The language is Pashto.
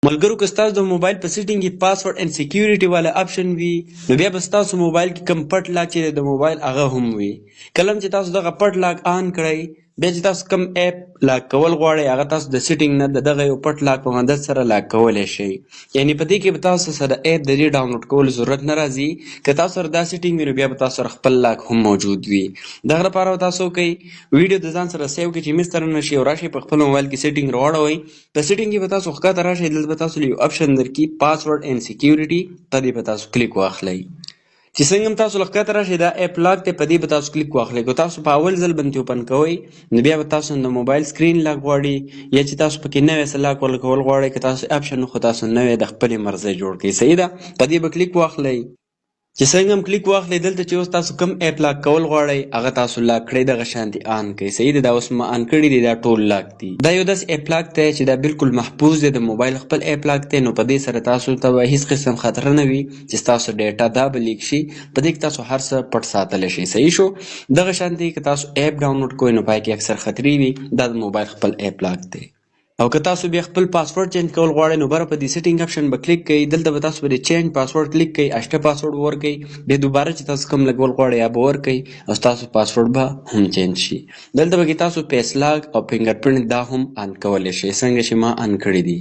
ملګرو که ستاسو د موبایل په سیټینګ کې پاسورډ اینډ سکیورټي والا اپشن وي نو بیا به ستاسو موبایل کې کم پټ لاک چې د موبایل هغه هم وي. کله چې تاسو دغه پټ لاک آن کړئ بیا چې تاسو کم اپ لاک کول غواړئ هغه تاسو د سیټینګ نه دغه یو پټ لاک په مدد سره لاک کولی شئ. یعنې په دې کې به تاسو سره اپ د دې ډاونلوډ کولو ضرورت نه راځي. که تاسو سره دا سیټینګ وي نو بیا به تاسو سره خپل لاک هم موجود وي. دغه لپاره به تاسو کوئ ویډیو د ځان سره سیو کړئ چې مس ته نشي او راشئ په خپل موبایل کې سیټینګ راواړوئ. په سیټینګ کې به تاسو ښکته راشئ دلته به تاسو یو اپشن درکړي پاسورډ اینډ سکیورټي په دې به تاسو کلیک واخلئ. چې څنګه هم تاسو ښکته راشئ دا اپ لاک دی په دې به تاسو کلیک واخلئ. که تاسو په اول ځل باندې اوپن کوئ نو بیا به تاسو د موبایل سکرین لاک غواړي یا چې تاسو پکې نوی څه لاک ورکول غواړئ که تاسو اپشن خو تاسو نوی د خپلې مرضۍ جوړ کړئ. صحیح ده په دې به کلیک واخلئ. چې څنګه هم کلیک واخلئ دلته چې اوس تاسو کوم اپ لاک کول غواړئ هغه تاسو لاک کړئ دغه شانتې آن کړئ. صحیح ده دا اوس ما آن کړي دي دا ټول لاک دي. دا یو داسې اپ لاک دی چې دا بالکل محفوظ دی د موبایل خپل اپ لاک دی نو په دې سره تاسو ته به هیڅ قسم خطر نه وي چې ستاسو ډیټا دا به لیک شي. په دې کې تاسو هر څه پټ ساتلی شئ. صحیح شو. دغه شانتې که تاسو اپ ډاونلوډ کوئ نو پای کې اکثر خطرې وي دا د موبایل خپل اپ لاک دی. او که تاسو بیا خپل پاسورډ چینج کول غواړئ نو بره په دې سیټینګ اپشن به کلیک کوئ. دلته به تاسو په دې چینج پاسورډ کلیک کوئ 8 پاسورډ ورکوئ. بیا دوباره چې تاسو کوم لګول غواړئ یا به ورکوئ او ستاسو پاسورډ به هم چینج شي. دلته به کې تاسو فیس لاک او فنګر پرنټ دا هم آن کولی شئ څنګه چې ما آن کړي دي.